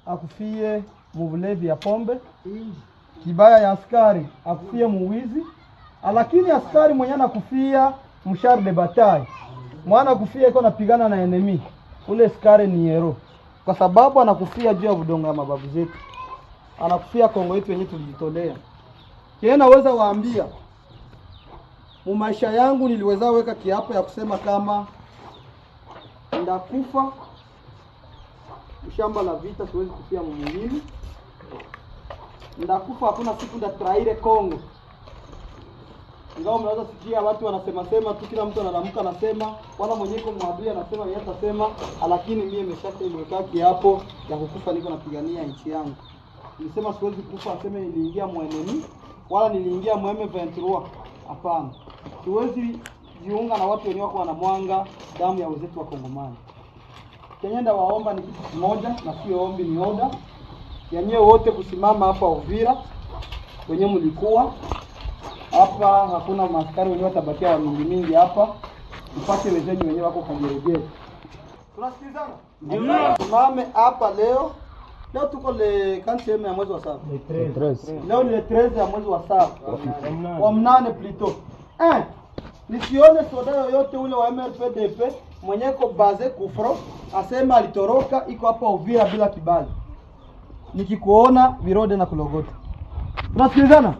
akufie muvulevi ya pombe, kibaya ya askari akufie muwizi, lakini askari mwenye anakufia mshar de bataille, mwana kufia iko napigana na enemy, ule askari ni hero, kwa sababu anakufia juu ya budongo ya mababu zetu, anakufia Kongo yetu yenyewe tulijitolea. Kile naweza waambia, mu maisha yangu niliweza weka kiapo ya kusema kama ndakufa shamba la vita, siwezi kufia mwingine. Ndakufa, hakuna siku ndatraire Kongo. Ingawa mnaweza sikia watu wanasema tu, kila mtu analamuka anasema, wala mwenyeko mwadui anasema yeye atasema, lakini mimi nimeshaweka kiapo ya kukufa, niko napigania nchi yangu. Nilisema siwezi kufa aseme niliingia muenemi wala niliingia mu M23. Hapana. Siwezi jiunga na watu wenye wako wanamwanga damu ya wenzetu wa Kongomani. Kenyenda waomba ni kitu kimoja, na sio ombi, ni oda. Yenyewe wote kusimama hapa Uvira wenye mlikuwa hapa, hakuna maskari wenyewe watabakia wa mingi hapa, mpate wezenyu wenyewe wako Kageregere. Tunasikizana? Ndio. Tumame hapa leo. Leo tuko le kanti ya mwezi wa 7. Leo ni le 13 ya mwezi wa 7. Wa 8 plutôt. Nisione soda yoyote ule wa MRPDP mwenyeko baze kufro asema alitoroka iko hapa Uvira bila kibali. Nikikuona virode na kulogota. Tunasikilizana?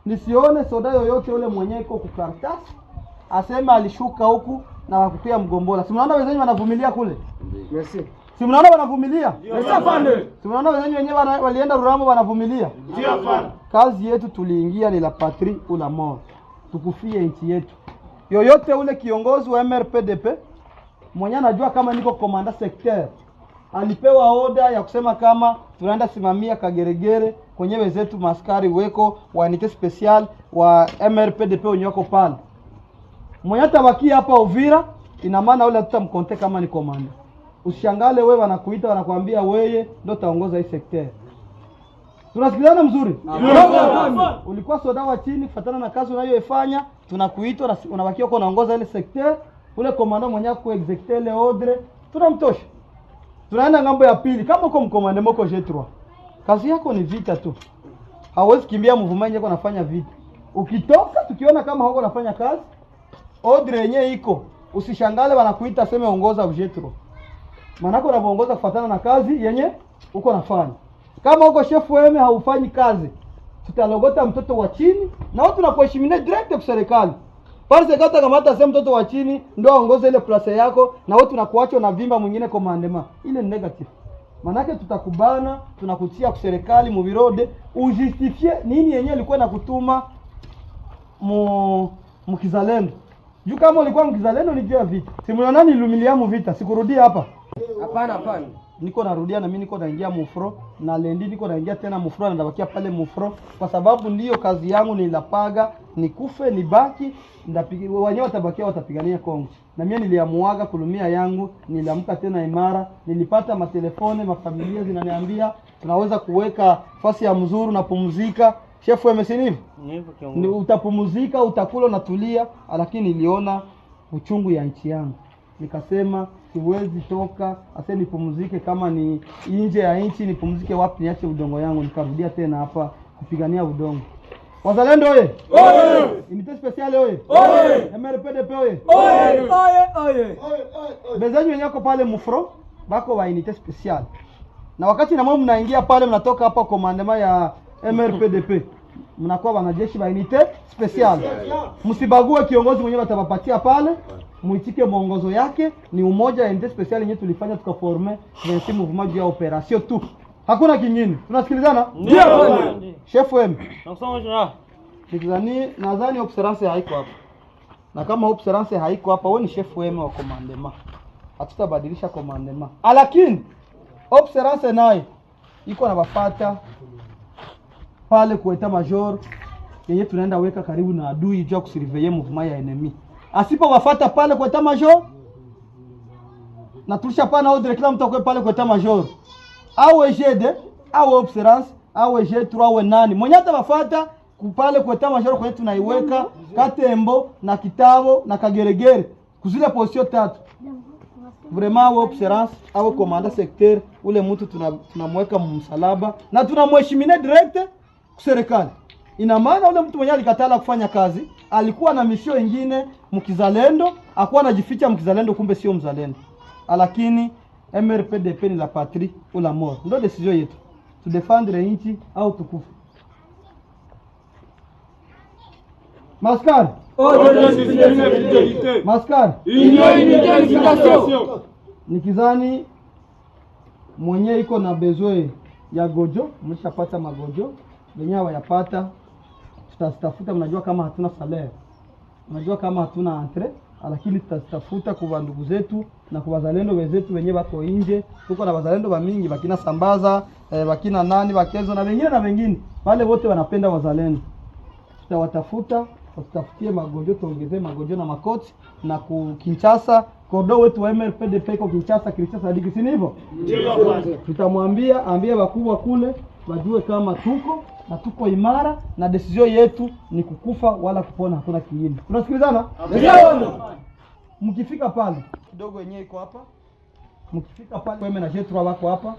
Nisione soda yoyote ule mwenyeko kukaratasi asema alishuka huku na wakupia Mgombola. Si mnaona wenyewe wanavumilia kule? Merci. Si mnaona wanavumilia? Yes afande. Si mnaona wenyewe walienda Rurambo wanavumilia? Ndio afande. Kazi yetu tuliingia ni la patrie ou la mort. Tukufie nchi yetu. Yoyote ule kiongozi wa MRPDP mwenye anajua kama niko komanda secteur, alipewa oda ya kusema kama tunaenda simamia Kageregere kwenye wenzetu maskari weko wa unité special wa MRPDP wako pale. Mwenye atabakia hapa Uvira, ina maana ule tutamkonte kama ni komanda. Usishangale wewe wanakuita wanakuambia wewe ndio utaongoza hii secteur. Tunasikilana mzuri? Ulikuwa soda wa chini kufuatana na kazi unayoifanya, tunakuita na unabakia uko unaongoza ile secteur, ule komanda mwenye kuexecute ile ordre, tunamtosha. Tunaenda ngambo ya pili, kama uko mkomande moko G3. Kazi yako ni vita tu. Hauwezi kimbia mvumenye yako nafanya vita. Ukitoka tukiona kama hauko nafanya kazi, ordre yenyewe iko. Usishangale wanakuita sema ongoza G3. Manako unaongoza kufuatana na kazi yenye uko nafanya. Kama uko chef weme haufanyi kazi, tutalogota mtoto wa chini na watu tunakuheshimia direct kwa serikali. Pale kata kama hata sema mtoto wa chini ndio aongoze ile place yako na wewe tunakuacha na vimba mwingine commandement. Ile ni negative. Manake tutakubana, tunakutia kwa serikali mu birode, ujustifie nini yenyewe ilikuwa nakutuma mkizalendo. Juu kama ulikuwa mkizalendo ni juu ya vita. Simuona nilumilia mu vita, sikurudia hapa. Hapana. Niko narudia na mimi niko naingia mufro na lendi niko naingia tena mufro na ndabakia pale mufro kwa sababu ndiyo kazi yangu nilapaga nikufe nibaki ndapiga wenyewe watabakia watapigania Kongo. Na mimi niliamuaga kulumia yangu, niliamka tena imara, nilipata matelefone, mafamilia zinaniambia tunaweza kuweka fasi ya mzuru na pumzika. Chef amesema hivi? Utapumzika, utakula na tulia, lakini niliona uchungu ya nchi yangu. Nikasema siwezi toka ase nipumzike kama ni nje ya nchi, nipumzike wapi niache udongo yangu, nikarudia tena hapa kupigania udongo. Wazalendo oye! Oye! Unité spéciale oye! Oye! MRPDP oye! Oye! Oye! Bezenyu wenyako pale mufro bako wa unité spéciale. Na wakati na mwe mnaingia pale mnatoka hapa commandement ya MRPDP, mnakuwa wanajeshi wa unité spéciale. Msibague kiongozi mwenyewe atawapatia pale. Muitike mwongozo yake, ni umoja unité spéciale yenyewe tulifanya tukaforme kwa mouvement ya operation tu. Hakuna kingine. Tunasikilizana? Ndio. Chef wem. Nakusoma jana. Nadhani observance haiko hapa. Na kama observance haiko hapa, wewe ni chef wem wa commandement. Hatutabadilisha commandement. Lakini observance nayo iko na bafata pale kwa etat major yenyewe tunaenda weka karibu na adui juu ya kusurveiller mouvement ya enemy. Asipo wafata pale kwa etat major na tulisha pana ordre kila mtu akwe pale kwa etat major au EGD au observance au G3 au nani mwenye hata wafata kupale kwa etat major kwenye tunaiweka Katembo na Kitabo na Kageregere kuzile position tatu. vraiment au observance au commandant secteur ule mtu tunamweka msalaba na tunamheshimia direct serikali. Ina maana ule mtu mwenyewe alikatala kufanya kazi, alikuwa na misio nyingine mkizalendo, akuwa anajificha mkizalendo, kumbe sio mzalendo. Lakini MRPDP ni la patrie ou la mort. Ndio decision yetu. Tu défendre nchi au tukufu. Maskar. Maskar. Nikizani mwenye iko na besoin ya gojo, mshapata magojo, wenyewe wayapata, tutatafuta. Mnajua kama hatuna salaire, mnajua kama hatuna entre, lakini tutatafuta kwa ndugu zetu na kwa wazalendo wenzetu wenyewe wako nje. Tuko na wazalendo wa mingi, bakina Sambaza, bakina nani, bakezo na wengine wale wote wanapenda wazalendo. Tutawatafuta, tutafutie magojo, tuongezee magojo na makoti na ku Kinshasa. Kordo wetu wa MRPDP kwa Kinshasa hadi si hivyo? Tutamwambia ambie wakubwa kule wajue kama tuko imara na decision yetu ni kukufa wala kupona, hakuna kingine. Tunasikilizana? Mkifika pale kidogo yenyewe iko hapa. Mkifika pale wewe na Jetro wako hapa.